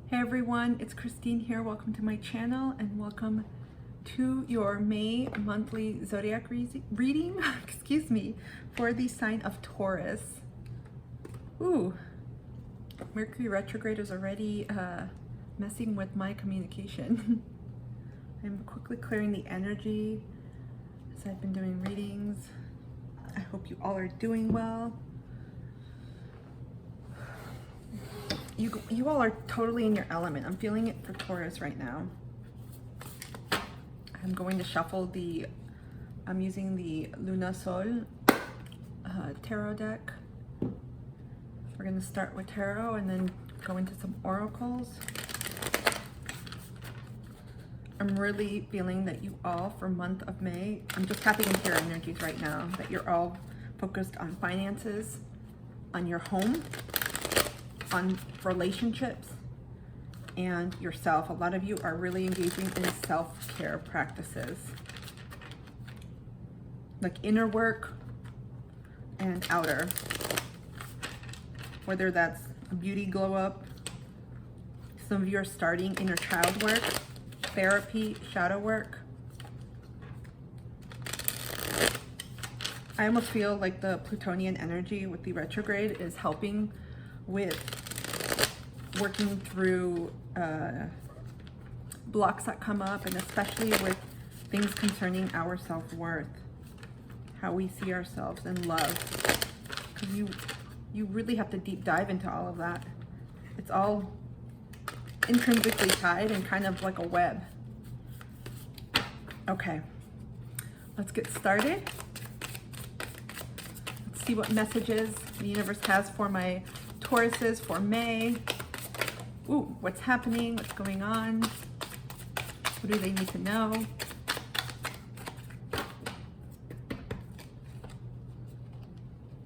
Hey everyone, it's Christine here. Welcome to my channel and welcome to your May monthly zodiac reading, excuse me, for the sign of Taurus. Ooh, Mercury retrograde is already messing with my communication. I'm quickly clearing the energy as I've been doing readings. I hope you all are doing well. You all are totally in your element. I'm feeling it for Taurus right now. I'm going to shuffle I'm using the Luna Sol tarot deck. We're going to start with tarot and then go into some oracles. I'm really feeling that you all, for month of May, I'm just tapping into your energies right now, that you're all focused on finances, on your home, on relationships, and yourself. A lot of you are really engaging in self-care practices, like inner work and outer, whether that's a beauty glow up. Some of you are starting inner child work, therapy, shadow work. I almost feel like the Plutonian energy with the retrograde is helping with working through blocks that come up, and especially with things concerning our self-worth, how we see ourselves in love, because you really have to deep dive into all of that. It's all intrinsically tied and kind of like a web. Okay, let's get started. Let's see what messages the universe has for my Tauruses for May. Ooh, what's happening? What's going on? What do they need to know?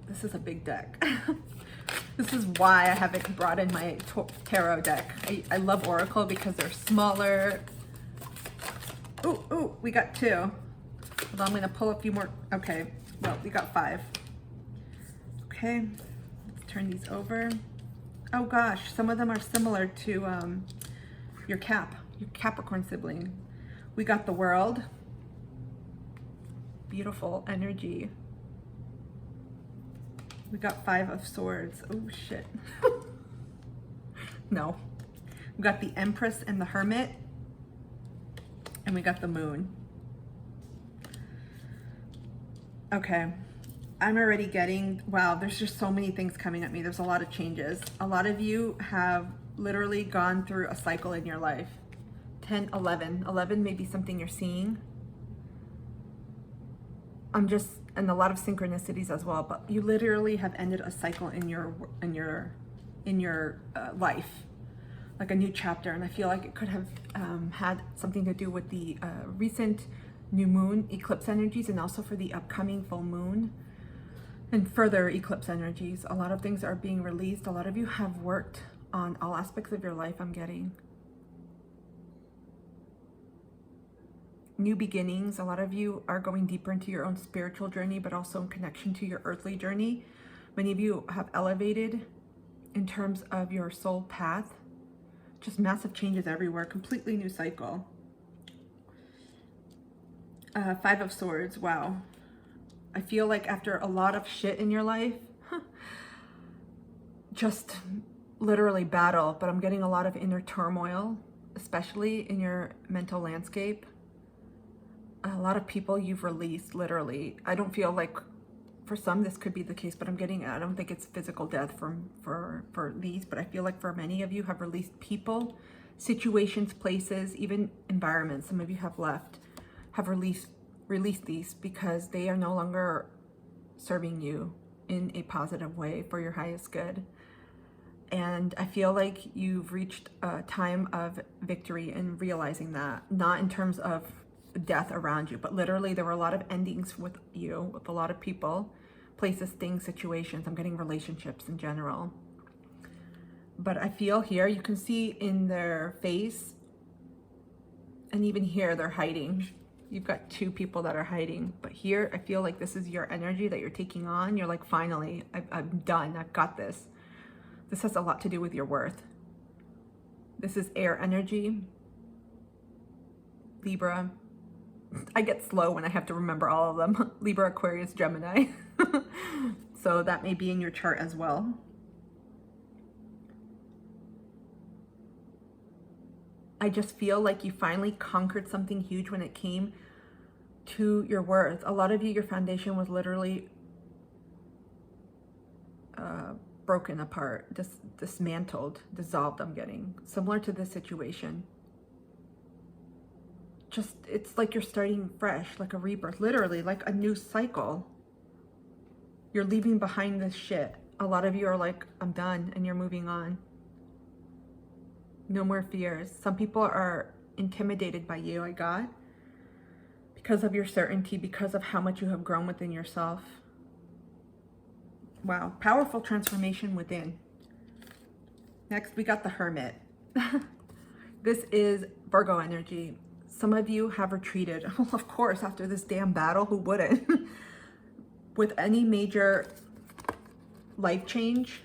This is a big deck. This is why I haven't brought in my tarot deck. I love Oracle because they're smaller. Ooh, we got two. Hold on, I'm gonna pull a few more. Okay, well, we got five. Okay. Turn these over. Oh gosh, some of them are similar to your Capricorn sibling. We got the World. Beautiful energy. We got Five of Swords. Oh shit. No. We got the Empress and the Hermit. And we got the Moon. Okay. I'm already getting, wow, there's just so many things coming at me. There's a lot of changes. A lot of you have literally gone through a cycle in your life. 10, 11. 11 may be something you're seeing. And a lot of synchronicities as well, but you literally have ended a cycle in your life, like a new chapter. And I feel like it could have had something to do with the recent new moon eclipse energies, and also for the upcoming full moon and further eclipse energies. A lot of things are being released. A lot of you have worked on all aspects of your life, I'm getting. New beginnings. A lot of you are going deeper into your own spiritual journey, but also in connection to your earthly journey. Many of you have elevated in terms of your soul path. Just massive changes everywhere. Completely new cycle. Five of Swords. Wow. I feel like after a lot of shit in your life, just literally battle, but I'm getting a lot of inner turmoil, especially in your mental landscape. A lot of people you've released, literally. I don't feel like, for some this could be the case, but I don't think it's physical death for these, but I feel like for many of you have released people, situations, places, even environments. Some of you have released these because they are no longer serving you in a positive way for your highest good. And I feel like you've reached a time of victory in realizing that, not in terms of death around you, but literally there were a lot of endings with you, with a lot of people, places, things, situations. I'm getting relationships in general. But I feel here, you can see in their face, and even here, they're hiding. You've got two people that are hiding, but here I feel like this is your energy that you're taking on. You're like, finally, I'm done. I've got this. This has a lot to do with your worth. This is air energy. Libra. I get slow when I have to remember all of them. Libra, Aquarius, Gemini. So that may be in your chart as well. I just feel like you finally conquered something huge when it came to your worth. A lot of you, your foundation was literally broken apart, dismantled, dissolved, I'm getting. Similar to this situation. Just, it's like you're starting fresh, like a rebirth, literally, like a new cycle. You're leaving behind this shit. A lot of you are like, I'm done, and you're moving on. No more fears. Some people are intimidated by you, I got, because of your certainty, because of how much you have grown within yourself. Wow, powerful transformation within. Next, we got the Hermit. This is Virgo energy. Some of you have retreated. Of course, after this damn battle, who wouldn't? With any major life change,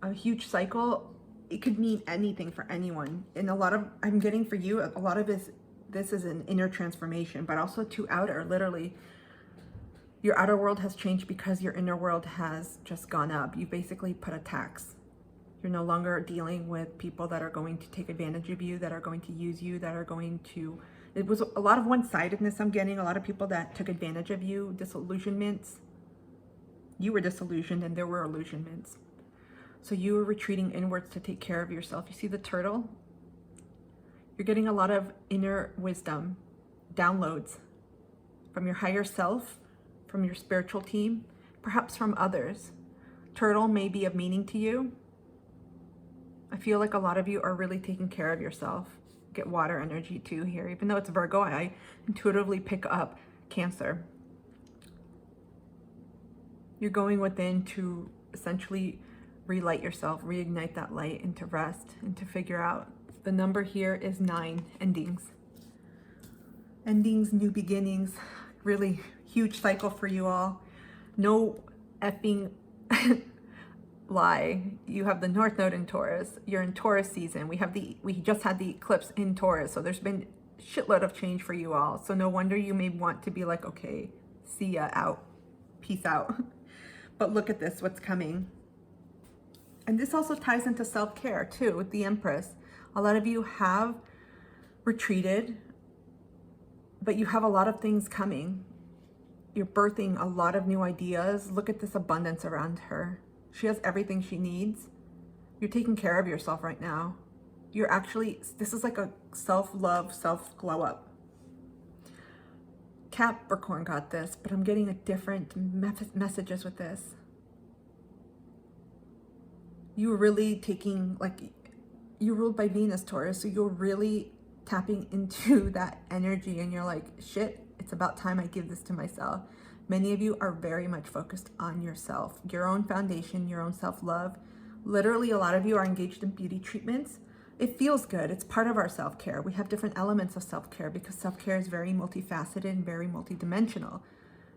a huge cycle, it could mean anything for anyone. And a lot of, I'm getting for you, a lot of this is an inner transformation, but also to outer, literally. Your outer world has changed because your inner world has just gone up. You basically put a tax. You're no longer dealing with people that are going to take advantage of you, that are going to use you, that are going to, it was a lot of one-sidedness I'm getting, a lot of people that took advantage of you, disillusionments. You were disillusioned and there were illusionments. So you were retreating inwards to take care of yourself. You see the turtle? You're getting a lot of inner wisdom, downloads from your higher self, from your spiritual team, perhaps from others. Turtle may be of meaning to you. I feel like a lot of you are really taking care of yourself. Get water energy too here. Even though it's Virgo, I intuitively pick up Cancer. You're going within to essentially relight yourself, reignite that light, and to rest, and to figure out. The number here is 9, endings. Endings, new beginnings, really huge cycle for you all. No effing lie. You have the North Node in Taurus. You're in Taurus season. We just had the eclipse in Taurus, so there's been a shitload of change for you all. So no wonder you may want to be like, okay, see ya, out, peace out. But look at this, what's coming. And this also ties into self-care too, with the Empress. A lot of you have retreated, but you have a lot of things coming. You're birthing a lot of new ideas. Look at this abundance around her. She has everything she needs. You're taking care of yourself right now. You're actually, this is like a self-love, self-glow up. Capricorn got this, but I'm getting a different messages with this. You're really taking, like, you're ruled by Venus, Taurus, so you're really tapping into that energy and you're like, shit, it's about time I give this to myself. Many of you are very much focused on yourself, your own foundation, your own self-love. Literally, a lot of you are engaged in beauty treatments. It feels good. It's part of our self-care. We have different elements of self-care because self-care is very multifaceted and very multidimensional.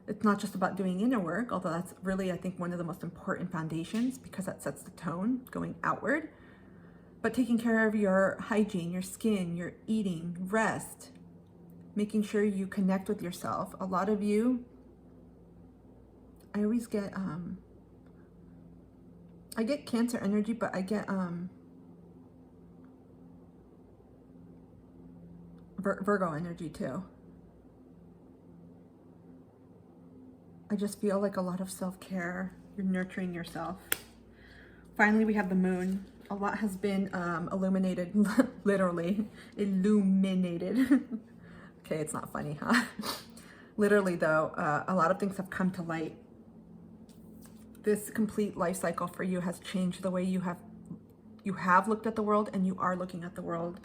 It's not just about doing inner work, although that's really, I think, one of the most important foundations because that sets the tone going outward. But taking care of your hygiene, your skin, your eating, rest, making sure you connect with yourself. A lot of you, I always get, I get Cancer energy, but I get Virgo energy too. I just feel like a lot of self-care. You're nurturing yourself. Finally, we have the moon. A lot has been illuminated, literally, illuminated. Okay, it's not funny, huh? Literally though, a lot of things have come to light. This complete life cycle for you has changed the way you have looked at the world and you are looking at the world.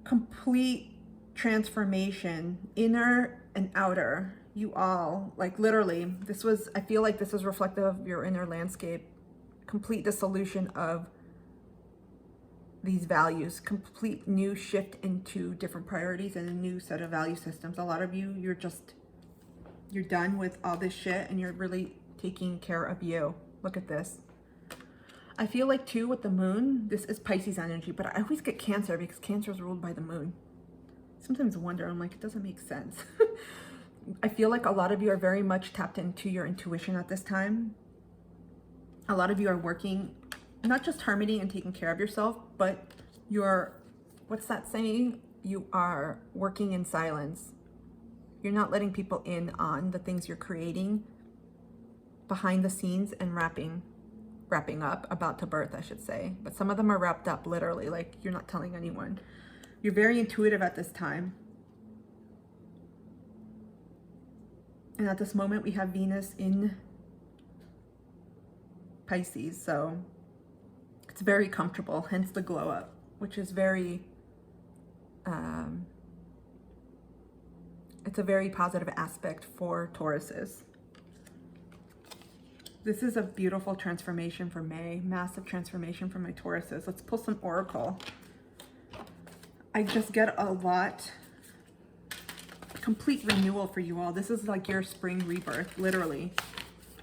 Complete transformation, inner and outer. You all, like literally, this was, I feel like this is reflective of your inner landscape. Complete dissolution of these values, complete new shift into different priorities and a new set of value systems. A lot of you, you're done with all this shit and you're really taking care of you. Look at this. I feel like too with the moon, this is Pisces energy, but I always get Cancer because Cancer is ruled by the moon. Sometimes I wonder, I'm like, it doesn't make sense. I feel like a lot of you are very much tapped into your intuition at this time. A lot of you are working, not just hermiting and taking care of yourself, but you're, what's that saying? You are working in silence. You're not letting people in on the things you're creating behind the scenes and wrapping up, about to birth, I should say. But some of them are wrapped up literally, like you're not telling anyone. You're very intuitive at this time. And at this moment, we have Venus in Pisces, so it's very comfortable, hence the glow up, which is very, it's a very positive aspect for Tauruses. This is a beautiful transformation for May, massive transformation for my Tauruses. Let's pull some Oracle. I just get a lot, complete renewal for you all. This is like your spring rebirth, literally.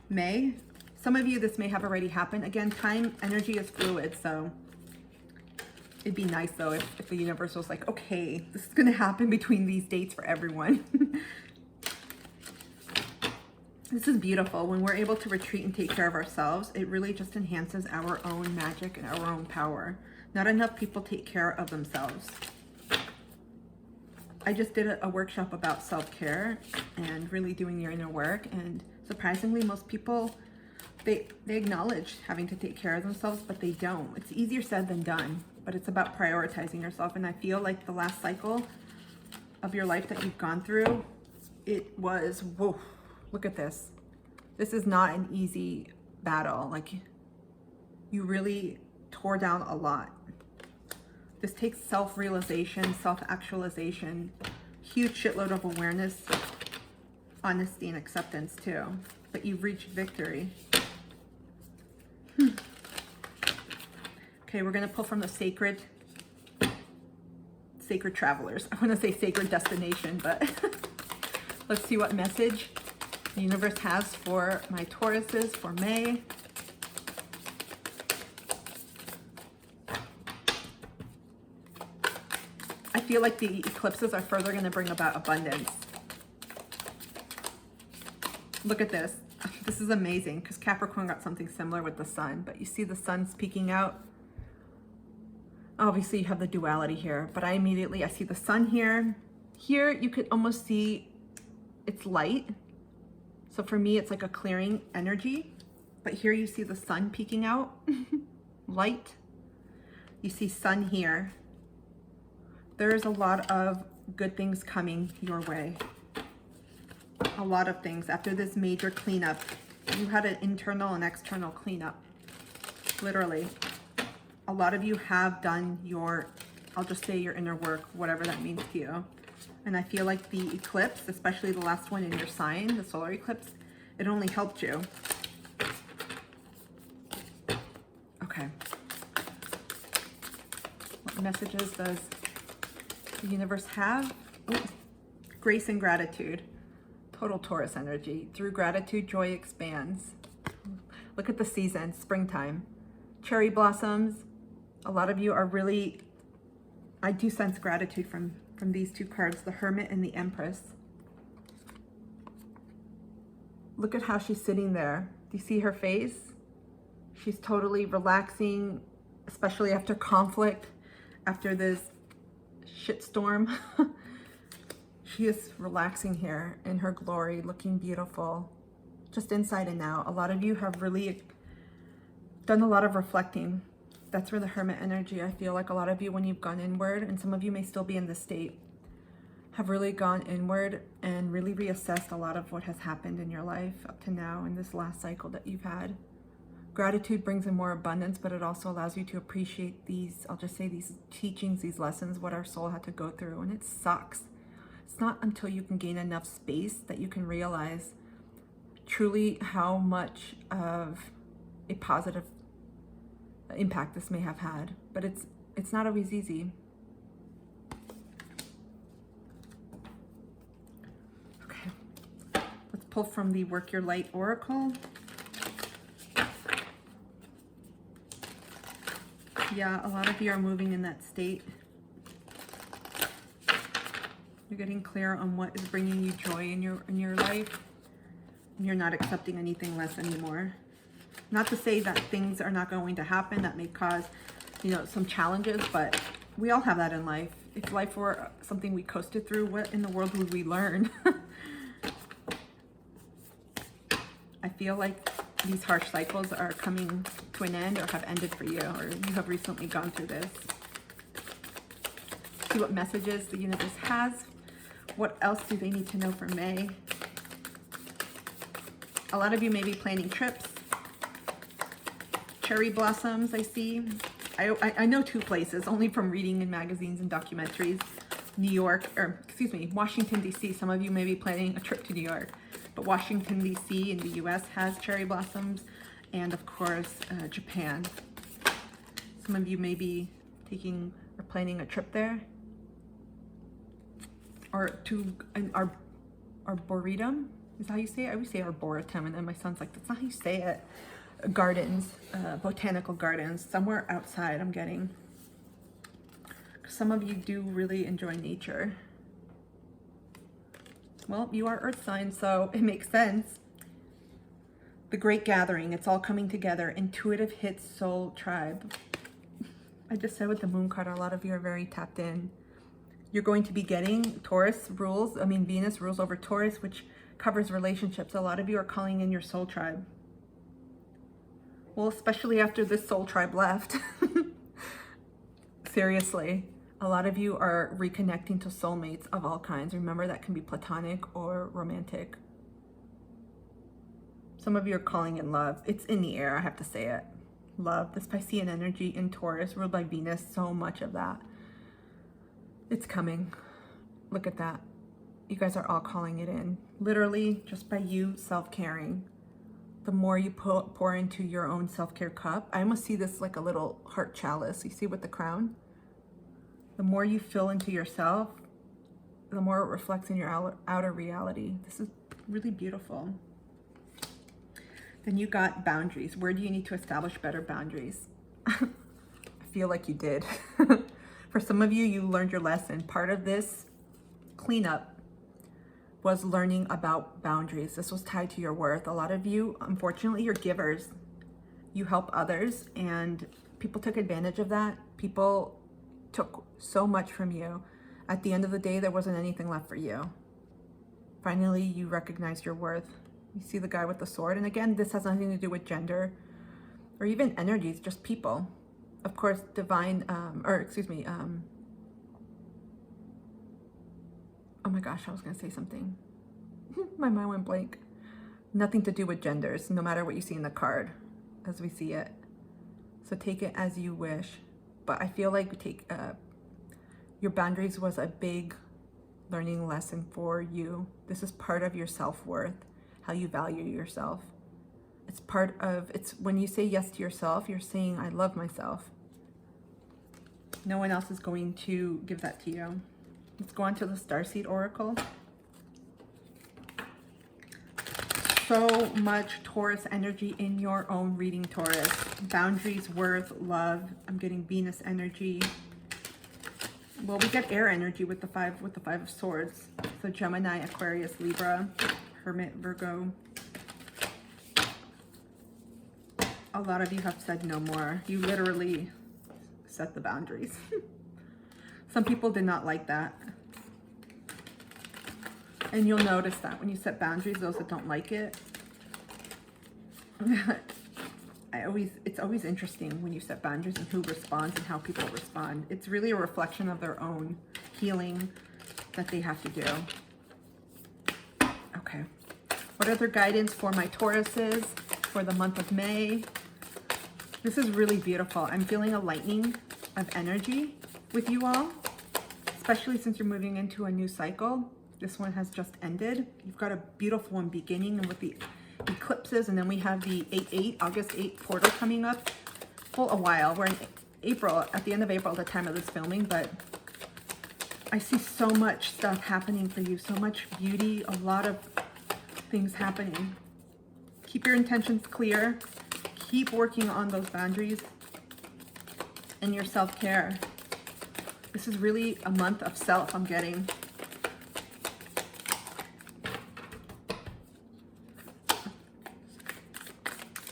May, some of you, this may have already happened. Again, time, energy is fluid, so it'd be nice though if the universe was like, okay, this is gonna happen between these dates for everyone. This is beautiful. When we're able to retreat and take care of ourselves, it really just enhances our own magic and our own power. Not enough people take care of themselves. I just did a workshop about self-care and really doing your inner work, and surprisingly, most people, they acknowledge having to take care of themselves, but they don't. It's easier said than done, but it's about prioritizing yourself. And I feel like the last cycle of your life that you've gone through, it was, whoa, look at this. This is not an easy battle. Like, you really tore down a lot. This takes self-realization, self-actualization, huge shitload of awareness, honesty, and acceptance too. But you've reached victory. Okay, we're gonna pull from the sacred travelers. I wanna say sacred destination, but let's see what message the universe has for my Tauruses for May. I feel like the eclipses are further going to bring about abundance. Look at this. This is amazing because Capricorn got something similar with the sun, but you see the sun's peeking out. Obviously you have the duality here, but I see the sun here. Here you could almost see it's light. So for me, it's like a clearing energy, but here you see the sun peeking out, light. You see sun here. There's a lot of good things coming your way. A lot of things. After this major cleanup, you had an internal and external cleanup, literally. A lot of you have done your, I'll just say your inner work, whatever that means to you. And I feel like the eclipse, especially the last one in your sign, the solar eclipse, it only helped you. Okay. What messages does the universe have? Ooh. Grace and gratitude. Total Taurus energy. Through gratitude, joy expands. Look at the season, springtime. Cherry blossoms. A lot of you are really, I do sense gratitude from these two cards, the Hermit and the Empress. Look at how she's sitting there. Do you see her face? She's totally relaxing, especially after conflict, after this shitstorm. She is relaxing here in her glory, looking beautiful, just inside and out. A lot of you have really done a lot of reflecting. That's where the Hermit energy, I feel like a lot of you, when you've gone inward, and some of you may still be in this state, have really gone inward and really reassessed a lot of what has happened in your life up to now in this last cycle that you've had. Gratitude brings in more abundance, but it also allows you to appreciate these, I'll just say these teachings, these lessons, what our soul had to go through, and it sucks. It's not until you can gain enough space that you can realize truly how much of a positive impact this may have had, but it's not always easy. Okay, let's pull from the Work Your Light Oracle. Yeah, a lot of you are moving in that state. You're getting clear on what is bringing you joy in your life. And you're not accepting anything less anymore. Not to say that things are not going to happen that may cause, you know, some challenges, but we all have that in life. If life were something we coasted through, what in the world would we learn? I feel like these harsh cycles are coming to an end or have ended for you, or you have recently gone through this. See what messages the universe has. What else do they need to know for May? A lot of you may be planning trips. Cherry blossoms, I see. I know two places, only from reading in magazines and documentaries. New York, or excuse me, Washington, D.C. Some of you may be planning a trip to New York. But Washington, D.C. in the U.S. has cherry blossoms. And of course, Japan. Some of you may be taking or planning a trip there. Or to an arboretum. Is that how you say it? I always say arboretum, and then my son's like, that's not how you say it. Gardens, botanical gardens, somewhere outside I'm getting. Some of you do really enjoy nature. Well, you are earth signs, so it makes sense. The great gathering, it's all coming together. Intuitive hits, soul tribe. I just said with the moon card, a lot of you are very tapped in. You're going to be getting Taurus rules. Venus rules over Taurus, which covers relationships. A lot of you are calling in your soul tribe. Well, especially after this soul tribe left. Seriously, a lot of you are reconnecting to soulmates of all kinds. Remember, that can be platonic or romantic. Some of you are calling in love. It's in the air, I have to say it. Love, the Piscean energy in Taurus, ruled by Venus, so much of that. It's coming. Look at that. You guys are all calling it in. Literally, just by you self-caring. The more you pour into your own self-care cup, I almost see this like a little heart chalice. You see with the crown? The more you fill into yourself, the more it reflects in your outer reality. This is really beautiful. Then you got boundaries. Where do you need to establish better boundaries? I feel like you did. For some of you, you learned your lesson. Part of this cleanup was learning about boundaries. This was tied to your worth. A lot of you, unfortunately, you're givers. You help others, and people took advantage of that. People took so much from you. At the end of the day, there wasn't anything left for you. Finally, you recognize your worth. You see the guy with the sword, and again, this has nothing to do with gender or even energies, just people. Of course, divine, oh my gosh, I was gonna say something. My mind went blank. Nothing to do with genders, no matter what you see in the card, as we see it. So take it as you wish. But I feel like your boundaries was a big learning lesson for you. This is part of your self-worth, how you value yourself. It's when you say yes to yourself, you're saying, I love myself. No one else is going to give that to you. Let's go on to the Starseed Oracle. So much Taurus energy in your own reading, Taurus. Boundaries, worth, love. I'm getting Venus energy. Well, we get air energy with the five of Swords. So Gemini, Aquarius, Libra, Hermit, Virgo. A lot of you have said no more. You literally set the boundaries. Some people did not like that. And you'll notice that when you set boundaries, those that don't like it, it's always interesting when you set boundaries and who responds and how people respond. It's really a reflection of their own healing that they have to do. Okay. What other guidance for my Tauruses for the month of May? This is really beautiful. I'm feeling a lightning of energy with you all, especially since you're moving into a new cycle. This one has just ended. You've got a beautiful one beginning, and with the eclipses, and then we have the August 8th portal coming up. Well, a while. We're in April, at the end of April at the time of this filming, but I see so much stuff happening for you, so much beauty, a lot of things happening. Keep your intentions clear. Keep working on those boundaries. and your self-care. This is really a month of self I'm getting.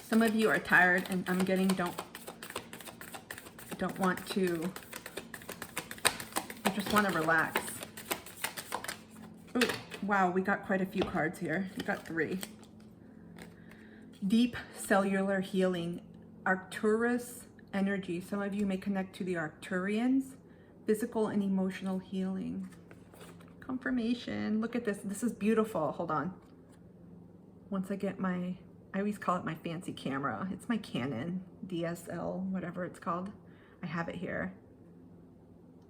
Some of you are tired, and I'm getting don't want to, you just want to relax. Oh, wow, we got quite a few cards here. We got 3. Deep cellular healing, Arcturus energy. Some of you may connect to the Arcturians. Physical and emotional healing. Confirmation. Look at this. This is beautiful. Hold on. Once I get my, I always call it my fancy camera. It's my Canon DSL, whatever it's called. I have it here.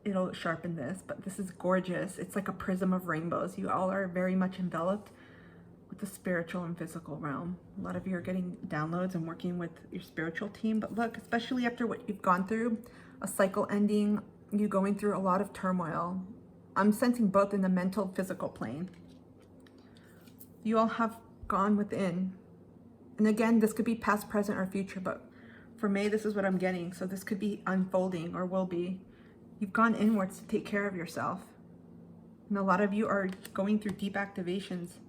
It'll sharpen this, but this is gorgeous. It's like a prism of rainbows. You all are very much enveloped with the spiritual and physical realm. A lot of you are getting downloads and working with your spiritual team, but look, especially after what you've gone through, a cycle ending, you going through a lot of turmoil. I'm sensing both in the mental, physical plane. You all have gone within. And again, this could be past, present, or future, but for May, this is what I'm getting. So this could be unfolding or will be. You've gone inwards to take care of yourself. And a lot of you are going through deep activations,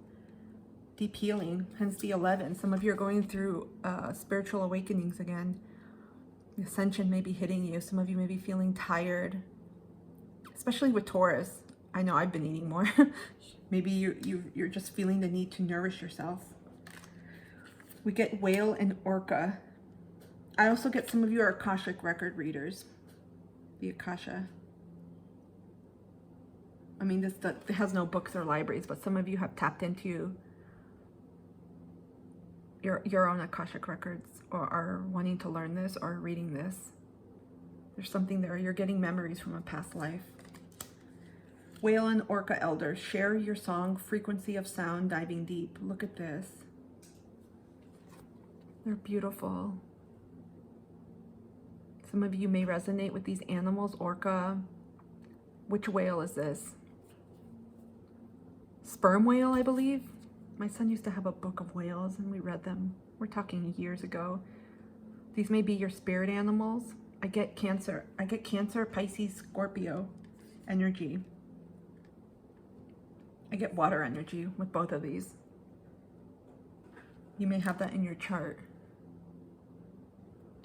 deep healing, hence the 11. Some of you are going through spiritual awakenings again. The ascension may be hitting you. Some of you may be feeling tired, especially with Taurus. I know I've been eating more. Maybe you're just feeling the need to nourish yourself. We get whale and orca. I also get some of you are Akashic record readers. The Akasha. I mean, this has no books or libraries, but some of you have tapped into your own Akashic records, or are wanting to learn this or reading this. There's something there. You're getting memories from a past life. Whale and orca elders, share your song, frequency of sound, diving deep. Look at this. They're beautiful. Some of you may resonate with these animals. Orca. Which whale is this? Sperm whale, I believe. My son used to have a book of whales and we read them. We're talking years ago. These may be your spirit animals. I get Cancer. I get Cancer, Pisces, Scorpio energy. I get water energy with both of these. You may have that in your chart.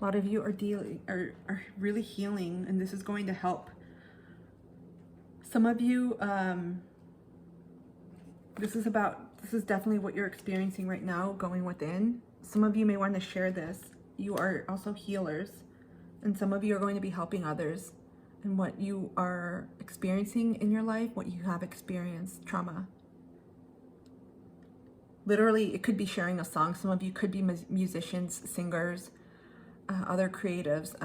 A lot of you are really healing, and this is going to help. Some of you, this is definitely what you're experiencing right now, going within. Some of you may want to share this. You are also healers, and some of you are going to be helping others in what you are experiencing in your life, what you have experienced, trauma. Literally, it could be sharing a song. Some of you could be musicians, singers, other creatives,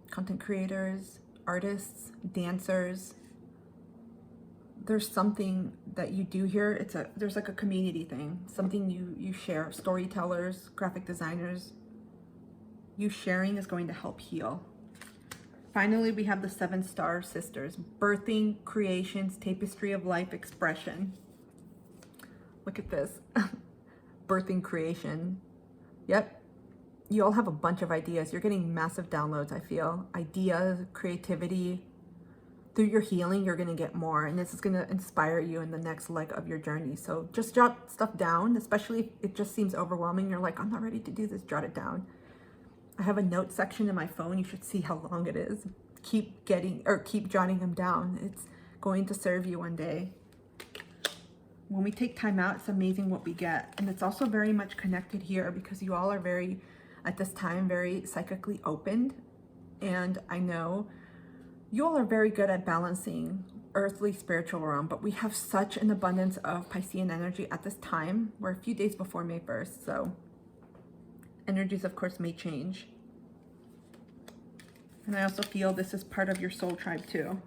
content creators, artists, dancers. There's something that you do here. There's like a community thing, something you share. Storytellers, graphic designers. You sharing is going to help heal. Finally, we have the 7-star sisters. Birthing, creations, tapestry of life, expression. Look at this. Birthing, creation. Yep. You all have a bunch of ideas. You're getting massive downloads, I feel. Ideas, creativity. Through your healing, you're going to get more. And this is going to inspire you in the next leg of your journey. So just jot stuff down, especially if it just seems overwhelming. You're like, I'm not ready to do this. Jot it down. I have a note section in my phone. You should see how long it is. Keep jotting them down. It's going to serve you one day. When we take time out, it's amazing what we get. And it's also very much connected here because you all are very, at this time, very psychically opened. And I know you all are very good at balancing earthly, spiritual realm, but we have such an abundance of Piscean energy at this time. We're a few days before May 1st, so energies, of course, may change. And I also feel this is part of your soul tribe, too.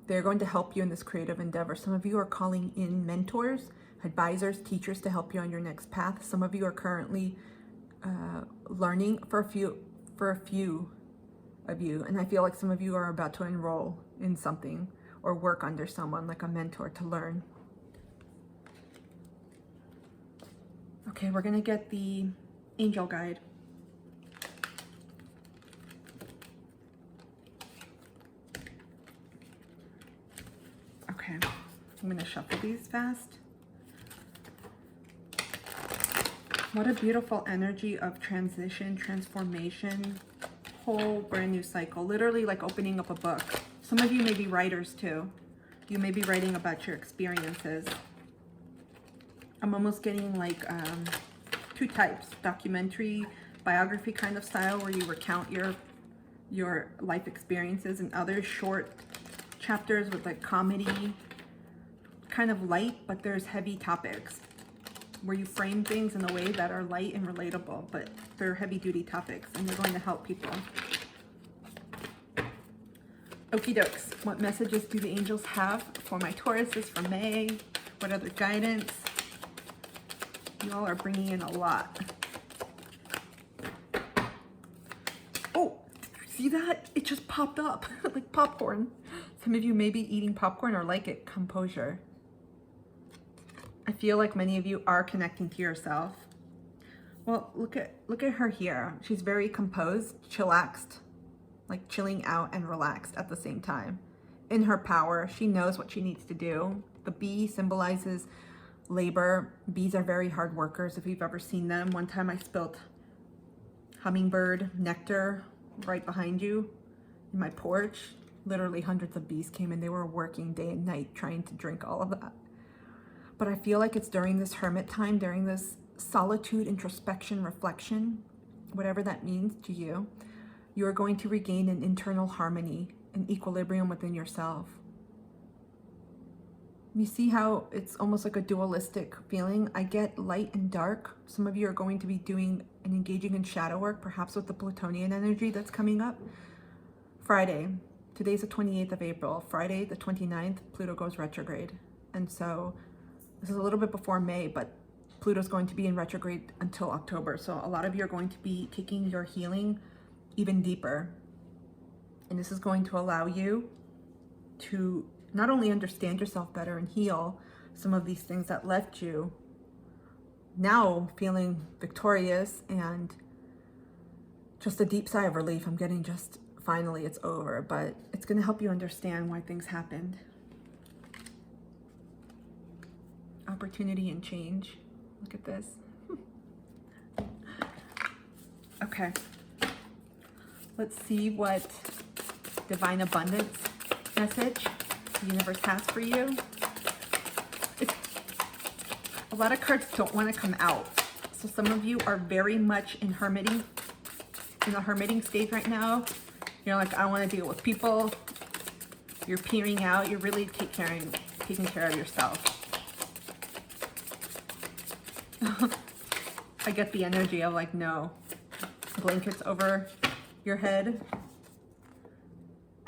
They're going to help you in this creative endeavor. Some of you are calling in mentors, advisors, teachers to help you on your next path. Some of you are currently learning for a few of you. And I feel like some of you are about to enroll in something or work under someone like a mentor to learn. Okay, we're going to get the angel guide. Okay, I'm going to shuffle these fast. What a beautiful energy of transition, transformation, whole brand new cycle. Literally like opening up a book. Some of you may be writers too. You may be writing about your experiences. I'm almost getting like two types, documentary, biography kind of style where you recount your life experiences, and other short chapters with like comedy, kind of light, but there's heavy topics where you frame things in a way that are light and relatable, but they're heavy duty topics and they're going to help people. Okie dokes. What messages do the angels have for my Tauruses for May? What other guidance? You all are bringing in a lot. Oh, see that? It just popped up like popcorn. Some of you may be eating popcorn or like it. Composure. I feel like many of you are connecting to yourself. Well, look at her here. She's very composed, chillaxed, like chilling out and relaxed at the same time. In her power, she knows what she needs to do. The bee symbolizes labor. Bees are very hard workers if you've ever seen them. One time I spilled hummingbird nectar right behind you in my porch. Literally hundreds of bees came in. They were working day and night trying to drink all of that. But I feel like it's during this hermit time, during this solitude, introspection, reflection, whatever that means to you, you are going to regain an internal harmony, an equilibrium within yourself. You see how it's almost like a dualistic feeling? I get light and dark. Some of you are going to be doing and engaging in shadow work, perhaps with the Plutonian energy that's coming up. Friday, today's the 28th of April. Friday, the 29th, Pluto goes retrograde. And so this is a little bit before May, but Pluto's going to be in retrograde until October. So a lot of you are going to be taking your healing even deeper. And this is going to allow you to not only understand yourself better and heal some of these things that left you, now feeling victorious and just a deep sigh of relief. I'm getting just finally it's over, but it's going to help you understand why things happened. Opportunity and change. Look at this. Okay. Let's see what divine abundance message the universe has for you. A lot of cards don't want to come out. So some of you are very much in the hermiting stage right now. You're like, I don't want to deal with people. You're peering out. You're really taking care of yourself. I get the energy of like, no, blankets over your head.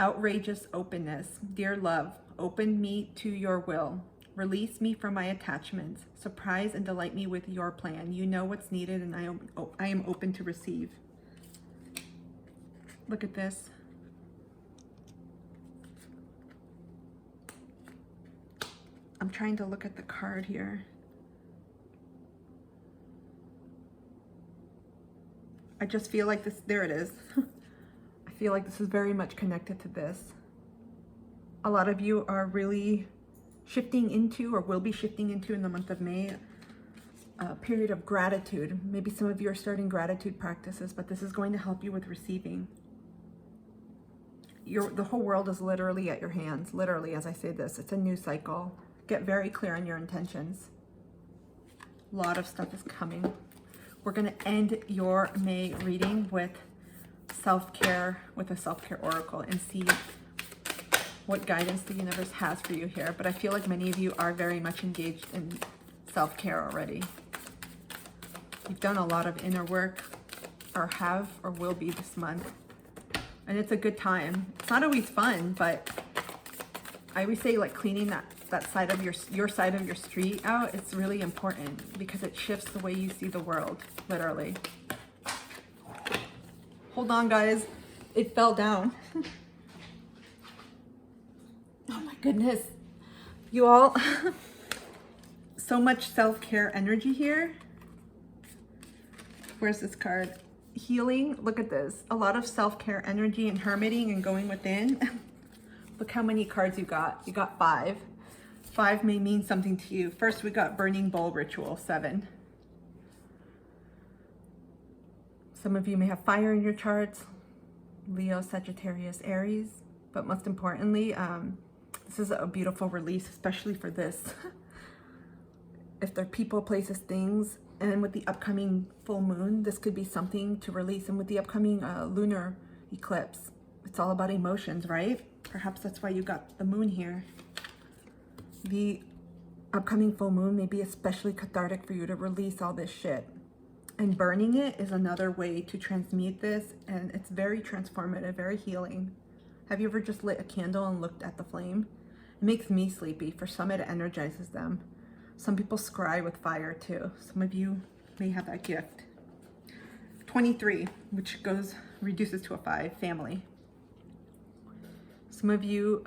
Outrageous openness. Dear love, open me to your will. Release me from my attachments. Surprise and delight me with your plan. You know what's needed and I am open to receive. Look at this. I'm trying to look at the card here. I just feel like this, there it is. I feel like this is very much connected to this. A lot of you are really shifting into, or will be shifting into in the month of May, a period of gratitude. Maybe some of you are starting gratitude practices, but this is going to help you with receiving. The whole world is literally at your hands. Literally, as I say this, it's a new cycle. Get very clear on your intentions. A lot of stuff is coming. We're going to end your May reading with self-care, with a self-care oracle, and see what guidance the universe has for you here. But I feel like many of you are very much engaged in self-care already. You've done a lot of inner work, or have, or will be this month. And it's a good time. It's not always fun, but I always say like cleaning that side of your side of your street out, it's really important because it shifts the way you see the world, literally. Hold on, guys. It fell down. Oh my goodness. You all, so much self-care energy here. Where's this card? Healing. Look at this. A lot of self-care energy and hermiting and going within. Look how many cards you got. You got 5. 5 may mean something to you. First, we got burning bowl ritual, 7. Some of you may have fire in your charts. Leo, Sagittarius, Aries. But most importantly, this is a beautiful release, especially for this. If they're people, places, things, and with the upcoming full moon, this could be something to release. And with the upcoming lunar eclipse, it's all about emotions, right? Perhaps that's why you got the moon here. The upcoming full moon may be especially cathartic for you to release all this shit. And burning it is another way to transmute this, and it's very transformative, very healing. Have you ever just lit a candle and looked at the flame? It makes me sleepy. For some, it energizes them. Some people scry with fire too. Some of you may have that gift. 23, which reduces to a 5, family. Some of you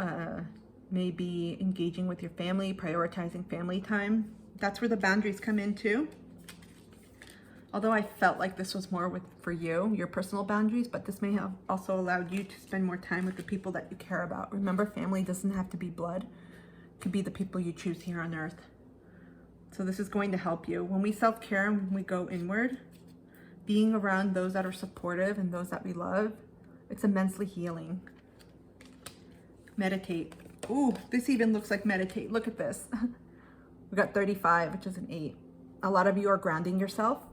may be engaging with your family, prioritizing family time. That's where the boundaries come in too. Although I felt like this was more for you, your personal boundaries, but this may have also allowed you to spend more time with the people that you care about. Remember, family doesn't have to be blood. It could be the people you choose here on earth. So this is going to help you. When we self-care and we go inward, being around those that are supportive and those that we love, it's immensely healing. Meditate. Ooh, this even looks like meditate. Look at this. We got 35, which is an 8. A lot of you are grounding yourself,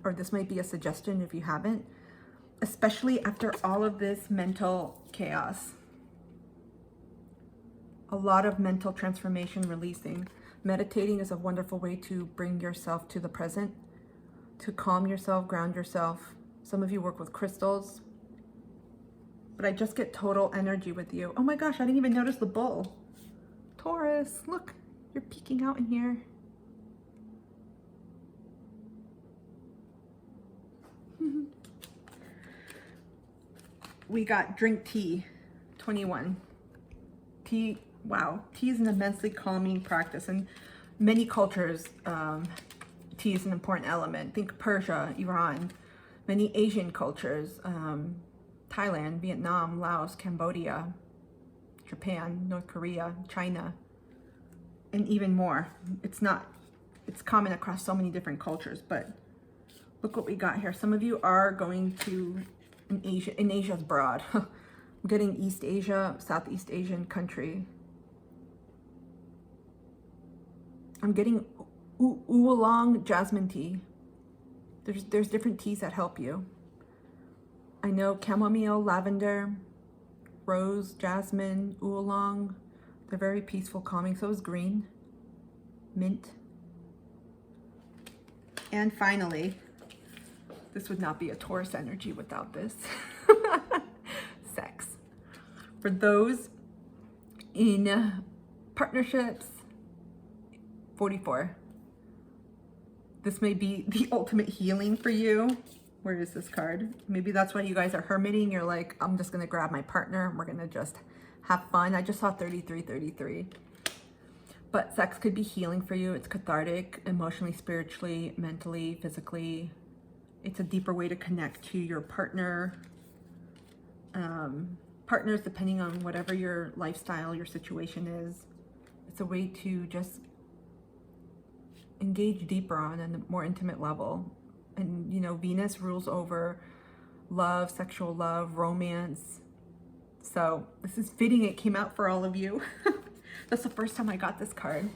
or this might be a suggestion if you haven't, especially after all of this mental chaos. A lot of mental transformation releasing. Meditating is a wonderful way to bring yourself to the present, to calm yourself, ground yourself. Some of you work with crystals, but I just get total energy with you. Oh my gosh, I didn't even notice the bull. Taurus, look, you're peeking out in here. We got drink tea, 21. Tea, wow, tea is an immensely calming practice. In many cultures, tea is an important element. Think Persia, Iran, many Asian cultures, Thailand, Vietnam, Laos, Cambodia, Japan, North Korea, China, and even more. It's common across so many different cultures, but look what we got here. Some of you are going to in Asia's broad. I'm getting East Asia, Southeast Asian country. I'm getting oolong jasmine tea. There's different teas that help you. I know chamomile, lavender, rose, jasmine, oolong. They're very peaceful, calming. So is green, mint. And finally, this would not be a Taurus energy without this. Sex. For those in partnerships, 44. This may be the ultimate healing for you. Where is this card? Maybe that's why you guys are hermiting. You're like, I'm just gonna grab my partner and we're gonna just have fun. I just saw 33. But sex could be healing for you. It's cathartic, emotionally, spiritually, mentally, physically. It's a deeper way to connect to your partner. Partners, depending on whatever your lifestyle, your situation is. It's a way to just engage deeper on a more intimate level. And, you know, Venus rules over love, sexual love, romance. So this is fitting. It came out for all of you. That's the first time I got this card.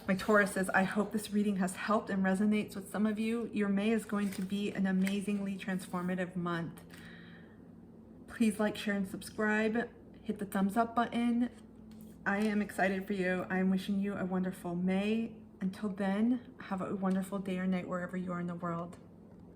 My Tauruses, I hope this reading has helped and resonates with some of you. Your May is going to be an amazingly transformative month. Please like, share, and subscribe. Hit the thumbs up button. I am excited for you. I'm wishing you a wonderful May. Until then, have a wonderful day or night wherever you are in the world.